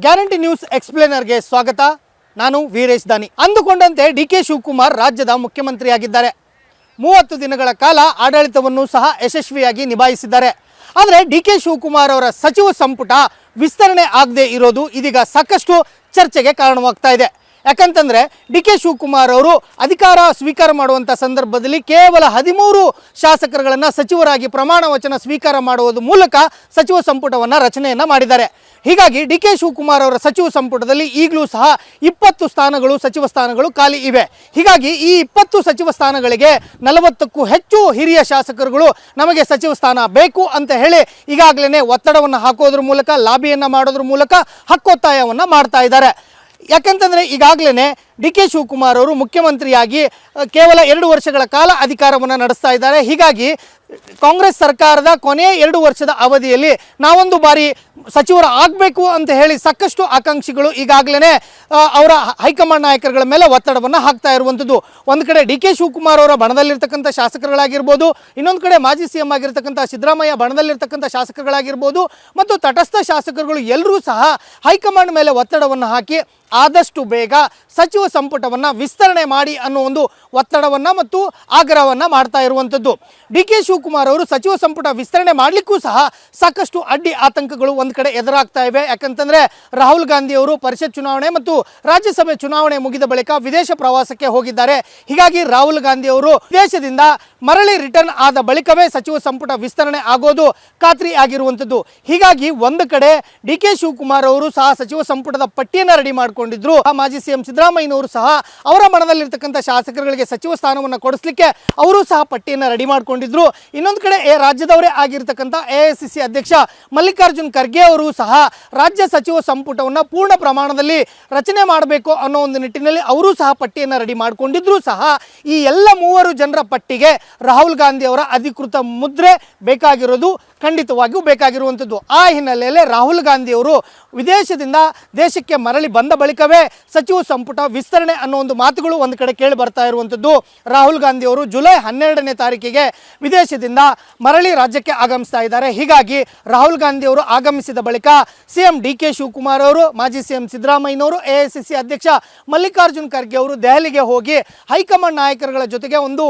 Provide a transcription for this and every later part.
Guarantee news ಎಕ್ಸ್ಪ್ಲೇನರ್ಗೆ ಸ್ವಾಗತ. ನಾನು ವೀರೇಶ್ ದಾನಿ. ಅಂದುಕೊಂಡಂತೆ ಡಿಕೆ ಶಿವಕುಮಾರ್ ರಾಜ್ಯದ ಮುಖ್ಯಮಂತ್ರಿಯಾಗಿದ್ದಾರೆ. 30 ದಿನಗಳ ಕಾಲ ಆಡಳಿತವನ್ನು ಸಹ ಯಶಸ್ವಿಯಾಗಿ ನಿಭಾಯಿಸಿದ್ದಾರೆ. ಆದರೆ ಡಿಕೆ ಶಿವಕುಮಾರ್ ಅವರ ಸಚಿವ ಸಂಪುಟ ವಿಸ್ತರಣೆ ಆಗದೆ ಇರೋದು ಇದೀಗ ಸಾಕಷ್ಟು ಚರ್ಚೆಗೆ ಕಾರಣವಾಗ್ತಾ ಇದೆ. ಯಾಕಂತಂದರೆ ಡಿಕೆ ಶಿವಕುಮಾರ್ ಅವರು ಅಧಿಕಾರ ಸ್ವೀಕಾರ ಮಾಡುವಂಥ ಸಂದರ್ಭದಲ್ಲಿ ಕೇವಲ 13 ಶಾಸಕರುಗಳನ್ನು ಸಚಿವರಾಗಿ ಪ್ರಮಾಣ ವಚನ ಸ್ವೀಕಾರ ಮಾಡುವುದರ ಮೂಲಕ ಸಚಿವ ಸಂಪುಟವನ್ನು ರಚನೆಯನ್ನು ಮಾಡಿದ್ದಾರೆ. ಹೀಗಾಗಿ ಡಿಕೆ ಶಿವಕುಮಾರ್ ಅವರ ಸಚಿವ ಸಂಪುಟದಲ್ಲಿ ಈಗಲೂ ಸಹ 20 ಸ್ಥಾನಗಳು ಸಚಿವ ಸ್ಥಾನಗಳು ಖಾಲಿ ಇವೆ. ಹೀಗಾಗಿ ಈ 20 ಸಚಿವ ಸ್ಥಾನಗಳಿಗೆ 40ಕ್ಕೂ ಹೆಚ್ಚು ಹಿರಿಯ ಶಾಸಕರುಗಳು ನಮಗೆ ಸಚಿವ ಸ್ಥಾನ ಬೇಕು ಅಂತ ಹೇಳಿ ಈಗಾಗಲೇ ಒತ್ತಡವನ್ನು ಹಾಕೋದ್ರ ಮೂಲಕ, ಲಾಬಿಯನ್ನು ಮಾಡೋದ್ರ ಮೂಲಕ ಹಕ್ಕೊತ್ತಾಯವನ್ನು ಮಾಡ್ತಾ ಇದ್ದಾರೆ. ಯಾಕಂತಂದರೆ ಈಗಾಗಲೇ ಡಿ ಕೆ ಶಿವಕುಮಾರ್ ಅವರು ಮುಖ್ಯಮಂತ್ರಿಯಾಗಿ ಕೇವಲ 2 ವರ್ಷಗಳ ಕಾಲ ಅಧಿಕಾರವನ್ನು ನಡೆಸ್ತಾ ಇದ್ದಾರೆ. ಹೀಗಾಗಿ ಕಾಂಗ್ರೆಸ್ ಸರ್ಕಾರದ ಕೊನೆಯ 2 ವರ್ಷದ ಅವಧಿಯಲ್ಲಿ ನಾವೊಂದು ಬಾರಿ ಸಚಿವರ ಆಗಬೇಕು ಅಂತ ಹೇಳಿ ಸಾಕಷ್ಟು ಆಕಾಂಕ್ಷಿಗಳು ಈಗಾಗಲೇ ಅವರ ಹೈಕಮಾಂಡ್ ನಾಯಕರುಗಳ ಮೇಲೆ ಒತ್ತಡವನ್ನು ಹಾಕ್ತಾ ಇರುವಂಥದ್ದು. ಒಂದು ಕಡೆ ಡಿ ಕೆ ಶಿವಕುಮಾರ್ ಅವರ ಬಣದಲ್ಲಿರ್ತಕ್ಕಂಥ ಶಾಸಕರುಗಳಾಗಿರ್ಬೋದು, ಇನ್ನೊಂದು ಕಡೆ ಮಾಜಿ ಸಿ ಎಂ ಆಗಿರ್ತಕ್ಕಂಥ ಸಿದ್ದರಾಮಯ್ಯ ಬಣದಲ್ಲಿರ್ತಕ್ಕಂಥ ಶಾಸಕರುಗಳಾಗಿರ್ಬೋದು ಮತ್ತು ತಟಸ್ಥ ಶಾಸಕರುಗಳು ಎಲ್ಲರೂ ಸಹ ಹೈಕಮಾಂಡ್ ಮೇಲೆ ಒತ್ತಡವನ್ನು ಹಾಕಿ ಆದಷ್ಟು ಬೇಗ ಸಚಿವ ಸಂಪುಟವನ್ನು ವಿಸ್ತರಣೆ ಮಾಡಿ ಅನ್ನೋ ಒಂದು ಒತ್ತಡವನ್ನು ಮತ್ತು ಆಗ್ರಹವನ್ನು ಮಾಡ್ತಾ ಇರುವಂಥದ್ದು. ಡಿ ಕೆ ಶಿವಕುಮಾರ್ ಅವರು ಸಚಿವ ಸಂಪುಟ ವಿಸ್ತರಣೆ ಮಾಡಲಿಕ್ಕೂ ಸಹ ಸಾಕಷ್ಟು ಅಡ್ಡಿ ಆತಂಕಗಳು ಒಂದು ಕಡೆ ಎದುರಾಗ್ತಾ ಇವೆ. ಯಾಕಂತಂದರೆ ರಾಹುಲ್ ಗಾಂಧಿ ಅವರು ಪರಿಷತ್ ಚುನಾವಣೆ ಮತ್ತು ರಾಜ್ಯಸಭೆ ಚುನಾವಣೆ ಮುಗಿದ ಬಳಿಕ ವಿದೇಶ ಪ್ರವಾಸಕ್ಕೆ ಹೋಗಿದ್ದಾರೆ. ಹೀಗಾಗಿ ರಾಹುಲ್ ಗಾಂಧಿ ಅವರು ವಿದೇಶದಿಂದ ಮರಳಿ ರಿಟರ್ನ್ ಆದ ಬಳಿಕವೇ ಸಚಿವ ಸಂಪುಟ ವಿಸ್ತರಣೆ ಆಗೋದು ಖಾತ್ರಿ ಆಗಿರುವಂಥದ್ದು. ಹೀಗಾಗಿ ಒಂದು ಕಡೆ ಡಿ ಕೆ ಶಿವಕುಮಾರ್ ಅವರು ಸಹ ಸಚಿವ ಸಂಪುಟದ ಪಟ್ಟಿಯನ್ನು ರೆಡಿ ಮಾಡಿಕೊಂಡಿದ್ರು. ಮಾಜಿ ಸಿಎಂ ಸಿದ್ದರಾಮಯ್ಯನವರು ಸಹ ಅವರ ಮನದಲ್ಲಿರ್ತಕ್ಕಂಥ ಶಾಸಕರುಗಳಿಗೆ ಸಚಿವ ಸ್ಥಾನವನ್ನು ಕೊಡಿಸಲಿಕ್ಕೆ ಅವರು ಸಹ ಪಟ್ಟಿಯನ್ನು ರೆಡಿ ಮಾಡಿಕೊಂಡಿದ್ರು. ಇನ್ನೊಂದು ಕಡೆ ರಾಜ್ಯದವರೇ ಆಗಿರ್ತಕ್ಕಂಥ AICC ಅಧ್ಯಕ್ಷ ಮಲ್ಲಿಕಾರ್ಜುನ್ ಖರ್ಗೆ ಅವರು ಸಹ ರಾಜ್ಯ ಸಚಿವ ಸಂಪುಟವನ್ನು ಪೂರ್ಣ ಪ್ರಮಾಣದಲ್ಲಿ ರಚನೆ ಮಾಡಬೇಕು ಅನ್ನೋ ಒಂದು ನಿಟ್ಟಿನಲ್ಲಿ ಅವರು ಸಹ ಪಟ್ಟಿಯನ್ನು ರೆಡಿ ಮಾಡಿಕೊಂಡಿದ್ರು ಸಹ ಈ ಎಲ್ಲ 3 ಜನರ ಪಟ್ಟಿಗೆ ರಾಹುಲ್ ಗಾಂಧಿ ಅವರ ಅಧಿಕೃತ ಮುದ್ರೆ ಬೇಕಾಗಿರೋದು ಖಂಡಿತವಾಗಿಯೂ ಬೇಕಾಗಿರುವಂಥದ್ದು. ಆ ಹಿನ್ನೆಲೆಯಲ್ಲಿ ರಾಹುಲ್ ಗಾಂಧಿ ಅವರು ವಿದೇಶದಿಂದ ದೇಶಕ್ಕೆ ಮರಳಿ ಬಂದ ಬಳಿಕವೇ ಸಚಿವ ಸಂಪುಟ ವಿಸ್ತರಣೆ ಅನ್ನೋ ಒಂದು ಮಾತುಗಳು ಒಂದು ಕಡೆ ಕೇಳಿ ಬರ್ತಾ ಇರುವಂಥದ್ದು. ರಾಹುಲ್ ಗಾಂಧಿ ಅವರು ಜುಲೈ 12ನೇ ತಾರೀಕಿಗೆ ವಿದೇಶದಿಂದ ಮರಳಿ ರಾಜ್ಯಕ್ಕೆ ಆಗಮಿಸ್ತಾ ಇದ್ದಾರೆ. ಹೀಗಾಗಿ ರಾಹುಲ್ ಗಾಂಧಿ ಅವರು ಆಗಮಿಸಿದ ಬಳಿಕ ಸಿಎಂ ಡಿ ಕೆ ಶಿವಕುಮಾರ್ ಅವರು, ಮಾಜಿ ಸಿಎಂ ಸಿದ್ದರಾಮಯ್ಯನವರು, AICC ಅಧ್ಯಕ್ಷ ಮಲ್ಲಿಕಾರ್ಜುನ್ ಖರ್ಗೆ ಅವರು ದೆಹಲಿಗೆ ಹೋಗಿ ಹೈಕಮಾಂಡ್ ನಾಯಕರುಗಳ ಜೊತೆಗೆ ಒಂದು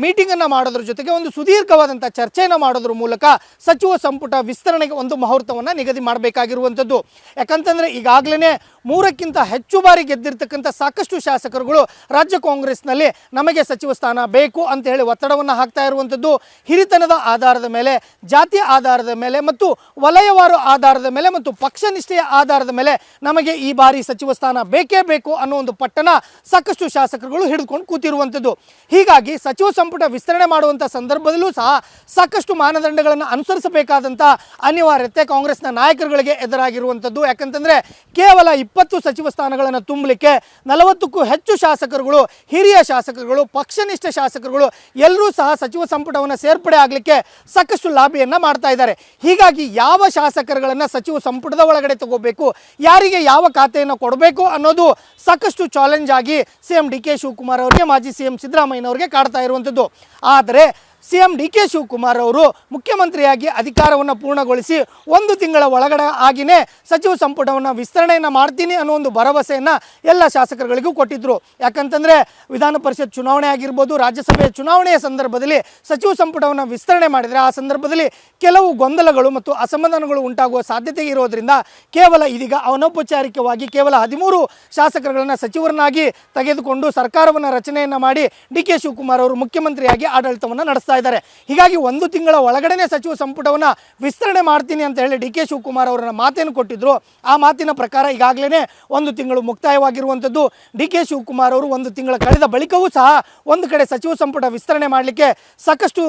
ಮೀಟಿಂಗನ್ನು ಮಾಡೋದ್ರ ಜೊತೆಗೆ ಒಂದು ಸುದೀರ್ಘವಾದಂಥ ಚರ್ಚೆಯನ್ನು ಮಾಡೋದ್ರ ಮೂಲಕ ಸಚಿವ ಸಂಪುಟ ವಿಸ್ತರಣೆಗೆ ಒಂದು ಮುಹೂರ್ತವನ್ನು ನಿಗದಿ ಮಾಡಬೇಕಾಗಿರುವಂಥದ್ದು. ಯಾಕಂತಂದರೆ ಈಗಾಗಲೇ 3ಕ್ಕಿಂತ ಹೆಚ್ಚು ಬಾರಿ ಗೆದ್ದಿರ್ತಕ್ಕಂಥ ಸಾಕಷ್ಟು ಶಾಸಕರುಗಳು ರಾಜ್ಯ ಕಾಂಗ್ರೆಸ್ನಲ್ಲಿ ನಮಗೆ ಸಚಿವ ಸ್ಥಾನ ಬೇಕು ಅಂತ ಹೇಳಿ ಒತ್ತಡವನ್ನು ಹಾಕ್ತಾ ಇರುವಂಥದ್ದು. ಹಿರಿತನದ ಆಧಾರದ ಮೇಲೆ, ಜಾತಿಯ ಆಧಾರದ ಮೇಲೆ ಮತ್ತು ವಲಯವಾರು ಆಧಾರದ ಮೇಲೆ ಮತ್ತು ಪಕ್ಷನಿಷ್ಠೆಯ ಆಧಾರದ ಮೇಲೆ ನಮಗೆ ಈ ಬಾರಿ ಸಚಿವ ಸ್ಥಾನ ಬೇಕೇ ಬೇಕು ಅನ್ನೋ ಒಂದು ಪಟ್ಟಣ ಸಾಕಷ್ಟು ಶಾಸಕರುಗಳು ಹಿಡಿದುಕೊಂಡು ಕೂತಿರುವಂಥದ್ದು. ಹೀಗಾಗಿ ಸಚಿವ ಸಂಪುಟ ವಿಸ್ತರಣೆ ಮಾಡುವಂಥ ಸಂದರ್ಭದಲ್ಲೂ ಸಹ ಸಾಕಷ್ಟು ಮಾನದಂಡಗಳನ್ನು ಅನುಸರಿಸಬೇಕಾದಂಥ ಅನಿವಾರ್ಯತೆ ಕಾಂಗ್ರೆಸ್ನ ನಾಯಕರುಗಳಿಗೆ ಎದುರಾಗಿರುವಂಥದ್ದು. ಯಾಕಂತಂದರೆ ಕೇವಲ 20 ಸಚಿವ ಸ್ಥಾನಗಳನ್ನು ತುಂಬಲಿಕ್ಕೆ 40ಕ್ಕೂ ಹೆಚ್ಚು ಶಾಸಕರುಗಳು, ಹಿರಿಯ ಶಾಸಕರುಗಳು, ಪಕ್ಷನಿಷ್ಠ ಶಾಸಕರುಗಳು ಎಲ್ಲರೂ ಸಹ ಸಚಿವ ಸಂಪುಟವನ್ನು ಸೇರ್ಪಡೆ ಆಗಲಿಕ್ಕೆ ಸಾಕಷ್ಟು ಲಾಬಿಯನ್ನು ಮಾಡ್ತಾ ಇದ್ದಾರೆ. ಹೀಗಾಗಿ ಯಾವ ಶಾಸಕರುಗಳನ್ನು ಸಚಿವ ಸಂಪುಟದ ಒಳಗಡೆ ತಗೋಬೇಕು, ಯಾರಿಗೆ ಯಾವ ಖಾತೆಯನ್ನು ಕೊಡಬೇಕು ಅನ್ನೋದು ಸಾಕಷ್ಟು ಚಾಲೆಂಜ್ ಆಗಿ ಸಿಎಂ ಡಿ ಕೆ ಶಿವಕುಮಾರ್ ಅವರಿಗೆ, ಮಾಜಿ ಸಿಎಂ ಸಿದ್ದರಾಮಯ್ಯನವರಿಗೆ ಕಾಡ್ತಾ ಇರುವಂಥದ್ದು. ಆದರೆ ಸಿಎಂ ಡಿ ಕೆ ಶಿವಕುಮಾರ್ ಅವರು ಮುಖ್ಯಮಂತ್ರಿಯಾಗಿ ಅಧಿಕಾರವನ್ನು ಪೂರ್ಣಗೊಳಿಸಿ 1 ತಿಂಗಳ ಒಳಗಡೆ ಆಗಿಯೇ ಸಚಿವ ಸಂಪುಟವನ್ನು ವಿಸ್ತರಣೆಯನ್ನು ಮಾಡ್ತೀನಿ ಅನ್ನೋ ಒಂದು ಭರವಸೆಯನ್ನು ಎಲ್ಲ ಶಾಸಕರುಗಳಿಗೂ ಕೊಟ್ಟಿದ್ದರು. ಯಾಕಂತಂದರೆ ವಿಧಾನ ಪರಿಷತ್ ಚುನಾವಣೆ ಆಗಿರ್ಬೋದು, ರಾಜ್ಯಸಭೆಯ ಚುನಾವಣೆಯ ಸಂದರ್ಭದಲ್ಲಿ ಸಚಿವ ಸಂಪುಟವನ್ನು ವಿಸ್ತರಣೆ ಮಾಡಿದರೆ ಆ ಸಂದರ್ಭದಲ್ಲಿ ಕೆಲವು ಗೊಂದಲಗಳು ಮತ್ತು ಅಸಮಾಧಾನಗಳು ಉಂಟಾಗುವ ಸಾಧ್ಯತೆ ಇರೋದರಿಂದ ಕೇವಲ ಇದೀಗ ಅನೌಪಚಾರಿಕವಾಗಿ ಕೇವಲ 13 ಶಾಸಕರುಗಳನ್ನು ಸಚಿವರನ್ನಾಗಿ ತೆಗೆದುಕೊಂಡು ಸರ್ಕಾರವನ್ನು ರಚನೆಯನ್ನು ಮಾಡಿ ಡಿ ಕೆ ಶಿವಕುಮಾರ್ ಅವರು ಮುಖ್ಯಮಂತ್ರಿಯಾಗಿ ಆಡಳಿತವನ್ನು ನಡೆಸ್ತಾ ಇದ್ದಾರೆ. ಹೀಗಾಗಿ 1 ತಿಂಗಳ ಒಳಗಡೆ ಸಚಿವ ಸಂಪುಟವನ್ನು ವಿಸ್ತರಣೆ ಮಾಡ್ತೀನಿ ಅಂತ ಹೇಳಿ ಡಿ ಕೆ ಶಿವಕುಮಾರ್ ಅವರನ್ನ ಮಾತನ್ನು ಕೊಟ್ಟಿದ್ರು. ಆ ಮಾತಿನ ಪ್ರಕಾರ ಈಗಾಗಲೇ 1 ತಿಂಗಳು ಮುಕ್ತಾಯವಾಗಿರುವಂಥದ್ದು. ಡಿ ಕೆ ಶಿವಕುಮಾರ್ ಅವರು 1 ತಿಂಗಳ ಕಳೆದ ಬಳಿಕವೂ ಸಹ ಒಂದು ಕಡೆ ಸಚಿವ ಸಂಪುಟ ವಿಸ್ತರಣೆ ಮಾಡಲಿಕ್ಕೆ ಸಾಕಷ್ಟು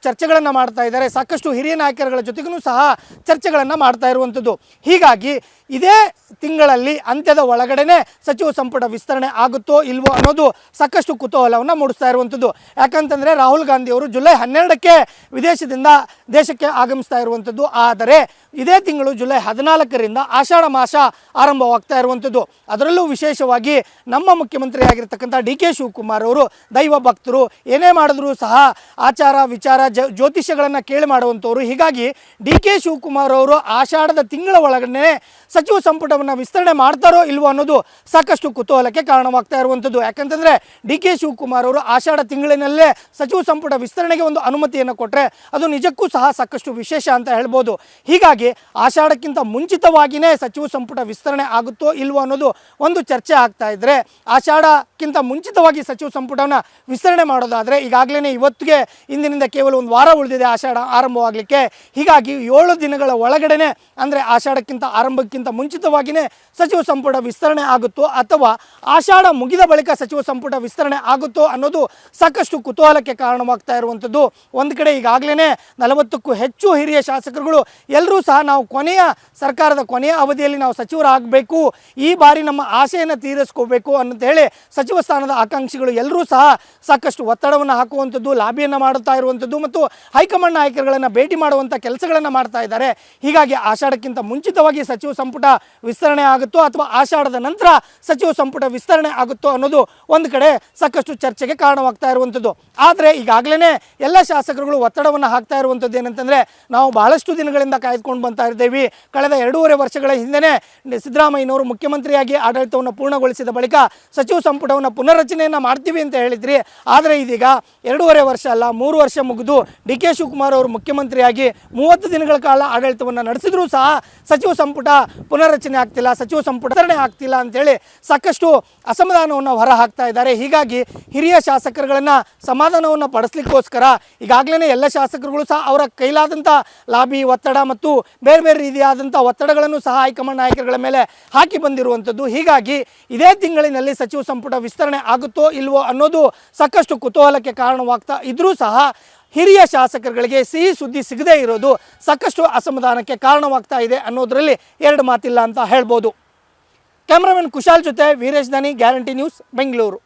ಚರ್ಚೆಗಳನ್ನು ಮಾಡ್ತಾ ಇದ್ದಾರೆ. ಸಾಕಷ್ಟು ಹಿರಿಯ ನಾಯಕರುಗಳ ಜೊತೆಗೂ ಸಹ ಚರ್ಚೆಗಳನ್ನು ಮಾಡ್ತಾ ಇರುವಂಥದ್ದು. ಹೀಗಾಗಿ ಇದೇ ತಿಂಗಳಲ್ಲಿ ಅಂತ್ಯದ ಒಳಗಡೆ ಸಚಿವ ಸಂಪುಟ ವಿಸ್ತರಣೆ ಆಗುತ್ತೋ ಇಲ್ವೋ ಅನ್ನೋದು ಸಾಕಷ್ಟು ಕುತೂಹಲವನ್ನು ಮೂಡಿಸ್ತಾ ಇರುವಂಥದ್ದು. ಯಾಕಂತಂದರೆ ರಾಹುಲ್ ಗಾಂಧಿ ಅವರು ಜುಲೈ 12ಕ್ಕೆ ವಿದೇಶದಿಂದ ದೇಶಕ್ಕೆ ಆಗಮಿಸ್ತಾ ಇರುವಂಥದ್ದು. ಆದರೆ ಇದೇ ತಿಂಗಳು ಜುಲೈ 14ರಿಂದ ಆಷಾಢ ಮಾಸ ಆರಂಭವಾಗ್ತಾ ಇರುವಂಥದ್ದು. ಅದರಲ್ಲೂ ವಿಶೇಷವಾಗಿ ನಮ್ಮ ಮುಖ್ಯಮಂತ್ರಿ ಆಗಿರ್ತಕ್ಕಂಥ ಡಿ ಕೆ ಶಿವಕುಮಾರ್ ಅವರು ದೈವ ಭಕ್ತರು, ಏನೇ ಮಾಡಿದ್ರೂ ಸಹ ಆಚಾರ ವಿಚಾರ ಜ್ಯೋತಿಷ್ಯಗಳನ್ನು ಕೇಳಿ ಮಾಡುವಂಥವ್ರು. ಹೀಗಾಗಿ ಡಿ ಕೆ ಶಿವಕುಮಾರ್ ಅವರು ಆಷಾಢದ ತಿಂಗಳ ಒಳಗಡೆ ಸಚಿವ ಸಂಪುಟವನ್ನು ವಿಸ್ತರಣೆ ಮಾಡ್ತಾರೋ ಇಲ್ವೋ ಅನ್ನೋದು ಸಾಕಷ್ಟು ಕುತೂಹಲಕ್ಕೆ ಕಾರಣವಾಗ್ತಾ ಇರುವಂಥದ್ದು. ಯಾಕಂತಂದರೆ ಡಿ ಕೆ ಶಿವಕುಮಾರ್ ಅವರು ಆಷಾಢ ತಿಂಗಳಿನಲ್ಲೇ ಸಚಿವ ಸಂಪುಟ ವಿಸ್ತರಣೆಗೆ ಒಂದು ಅನುಮತಿಯನ್ನು ಕೊಟ್ಟರೆ ಅದು ನಿಜಕ್ಕೂ ಸಹ ಸಾಕಷ್ಟು ವಿಶೇಷ ಅಂತ ಹೇಳ್ಬೋದು. ಹೀಗಾಗಿ ಆಷಾಢಕ್ಕಿಂತ ಮುಂಚಿತವಾಗಿಯೇ ಸಚಿವ ಸಂಪುಟ ವಿಸ್ತರಣೆ ಆಗುತ್ತೋ ಇಲ್ವೋ ಅನ್ನೋದು ಒಂದು ಚರ್ಚೆ ಆಗ್ತಾ ಇದ್ದರೆ, ಆಷಾಢಕ್ಕಿಂತ ಮುಂಚಿತವಾಗಿ ಸಚಿವ ಸಂಪುಟವನ್ನು ವಿಸ್ತರಣೆ ಮಾಡೋದಾದರೆ ಈಗಾಗಲೇ ಇವತ್ತಿಗೆ ಇಂದಿನಿಂದ ಕೇವಲ ಒಂದು ವಾರ ಉಳಿದಿದೆ ಆಷಾಢ ಆರಂಭವಾಗಲಿಕ್ಕೆ. ಹೀಗಾಗಿ 7 ದಿನಗಳ ಒಳಗಡೆ ಅಂದರೆ ಆಷಾಢಕ್ಕಿಂತ ಆರಂಭಕ್ಕಿಂತ ಮುಂಚಿತವಾಗಿಯೇ ಸಚಿವ ಸಂಪುಟ ವಿಸ್ತರಣೆ ಆಗುತ್ತೋ ಅಥವಾ ಆಷಾಢ ಮುಗಿದ ಬಳಿಕ ಸಚಿವ ಸಂಪುಟ ವಿಸ್ತರಣೆ ಆಗುತ್ತೋ ಅನ್ನೋದು ಸಾಕಷ್ಟು ಕುತೂಹಲಕ್ಕೆ ಕಾರಣವಾಗ್ತಾ ಇರುವಂಥದ್ದು. ಒಂದು ಕಡೆ ಈಗಾಗಲೇ 40ಕ್ಕೂ ಹೆಚ್ಚು ಹಿರಿಯ ಶಾಸಕರುಗಳು ಎಲ್ಲರೂ ಸಹ ನಾವು ಸರ್ಕಾರದ ಕೊನೆಯ ಅವಧಿಯಲ್ಲಿ ನಾವು ಸಚಿವರಾಗಬೇಕು, ಈ ಬಾರಿ ನಮ್ಮ ಆಸೆಯನ್ನು ತೀರಿಸ್ಕೋಬೇಕು ಅಂತೇಳಿ ಸಚಿವ ಸ್ಥಾನದ ಆಕಾಂಕ್ಷಿಗಳು ಎಲ್ಲರೂ ಸಹ ಸಾಕಷ್ಟು ಒತ್ತಡವನ್ನು ಹಾಕುವಂಥದ್ದು, ಲಾಬಿಯನ್ನು ಮಾಡುತ್ತಾ ಇರುವಂಥದ್ದು ಮತ್ತು ಹೈಕಮಾಂಡ್ ನಾಯಕರುಗಳನ್ನು ಭೇಟಿ ಮಾಡುವಂಥ ಕೆಲಸಗಳನ್ನು ಮಾಡ್ತಾ ಇದ್ದಾರೆ. ಹೀಗಾಗಿ ಆಷಾಢಕ್ಕಿಂತ ಮುಂಚಿತವಾಗಿ ಸಚಿವ ಸಂಪುಟ ವಿಸ್ತರಣೆ ಆಗುತ್ತೋ ಅಥವಾ ಆಷಾಢದ ನಂತರ ಸಚಿವ ಸಂಪುಟ ವಿಸ್ತರಣೆ ಆಗುತ್ತೋ ಅನ್ನೋದು ಒಂದು ಕಡೆ ಸಾಕಷ್ಟು ಚರ್ಚೆಗೆ ಕಾರಣವಾಗ್ತಾ ಇರುವಂಥದ್ದು. ಆದರೆ ಈಗಾಗಲೇ ಎಲ್ಲ ಶಾಸಕರುಗಳು ಒತ್ತಡವನ್ನು ಹಾಕ್ತಾ ಇರುವಂಥದ್ದು ಏನಂತಂದರೆ, ನಾವು ಬಹಳಷ್ಟು ದಿನಗಳಿಂದ ಕಾಯ್ದುಕೊಂಡು ಬರ್ತಾ ಇದ್ದೇವೆ. ಕಳೆದ 2.5 ವರ್ಷಗಳ ಹಿಂದೆ ಸಿದ್ದರಾಮಯ್ಯನವರು ಮುಖ್ಯಮಂತ್ರಿಯಾಗಿ ಆಡಳಿತವನ್ನು ಪೂರ್ಣಗೊಳಿಸಿದ ಬಳಿಕ ಸಚಿವ ಸಂಪುಟವನ್ನು ಪುನರ್ರಚನೆಯನ್ನು ಮಾಡ್ತೀವಿ ಅಂತ ಹೇಳಿದ್ರಿ. ಆದರೆ ಇದೀಗ 2.5 ವರ್ಷ ಅಲ್ಲ 3 ವರ್ಷ ಮುಗಿದು ಡಿ ಕೆ ಶಿವಕುಮಾರ್ ಅವರು ಮುಖ್ಯಮಂತ್ರಿಯಾಗಿ 30 ದಿನಗಳ ಕಾಲ ಆಡಳಿತವನ್ನು ನಡೆಸಿದ್ರೂ ಸಹ ಸಚಿವ ಸಂಪುಟ ಪುನರ್ರಚನೆ ಆಗ್ತಿಲ್ಲ, ಸಚಿವ ಸಂಪುಟ ವಿಸ್ತರಣೆ ಆಗ್ತಿಲ್ಲ ಅಂತೇಳಿ ಸಾಕಷ್ಟು ಅಸಮಾಧಾನವನ್ನು ಹೊರ ಹಾಕ್ತಾ ಇದ್ದಾರೆ. ಹೀಗಾಗಿ ಹಿರಿಯ ಶಾಸಕರುಗಳನ್ನು ಸಮಾಧಾನವನ್ನು ಪಡಿಸ್ಲಿಕ್ಕೋಸ್ಕರ ಈಗಾಗಲೇ ಎಲ್ಲ ಶಾಸಕರುಗಳು ಸಹ ಅವರ ಕೈಲಾದಂಥ ಲಾಬಿ ಒತ್ತಡ ಮತ್ತು ಬೇರೆ ಬೇರೆ ರೀತಿಯಾದಂಥ ಒತ್ತಡಗಳನ್ನು ಸಹ ಹೈಕಮಾಂಡ್ ನಾಯಕರುಗಳ ಮೇಲೆ ಹಾಕಿ ಬಂದಿರುವಂಥದ್ದು. ಹೀಗಾಗಿ ಇದೇ ತಿಂಗಳಿನಲ್ಲಿ ಸಚಿವ ಸಂಪುಟ ವಿಸ್ತರಣೆ ಆಗುತ್ತೋ ಇಲ್ವೋ ಅನ್ನೋದು ಸಾಕಷ್ಟು ಕುತೂಹಲಕ್ಕೆ ಕಾರಣವಾಗ್ತಾ ಇದ್ರೂ ಸಹ ಹಿರಿಯ ಶಾಸಕರುಗಳಿಗೆ ಸಿಹಿ ಸುದ್ದಿ ಸಿಗದೇ ಇರೋದು ಸಾಕಷ್ಟು ಅಸಮಾಧಾನಕ್ಕೆ ಕಾರಣವಾಗ್ತಾ ಇದೆ ಅನ್ನೋದರಲ್ಲಿ ಎರಡು ಮಾತಿಲ್ಲ ಅಂತ ಹೇಳ್ಬೋದು. ಕ್ಯಾಮ್ರಾಮನ್ ಕುಶಾಲ್ ಜೊತೆ ವೀರೇಶ್ ದಾನಿ, ಗ್ಯಾರಂಟಿ ನ್ಯೂಸ್, ಬೆಂಗಳೂರು.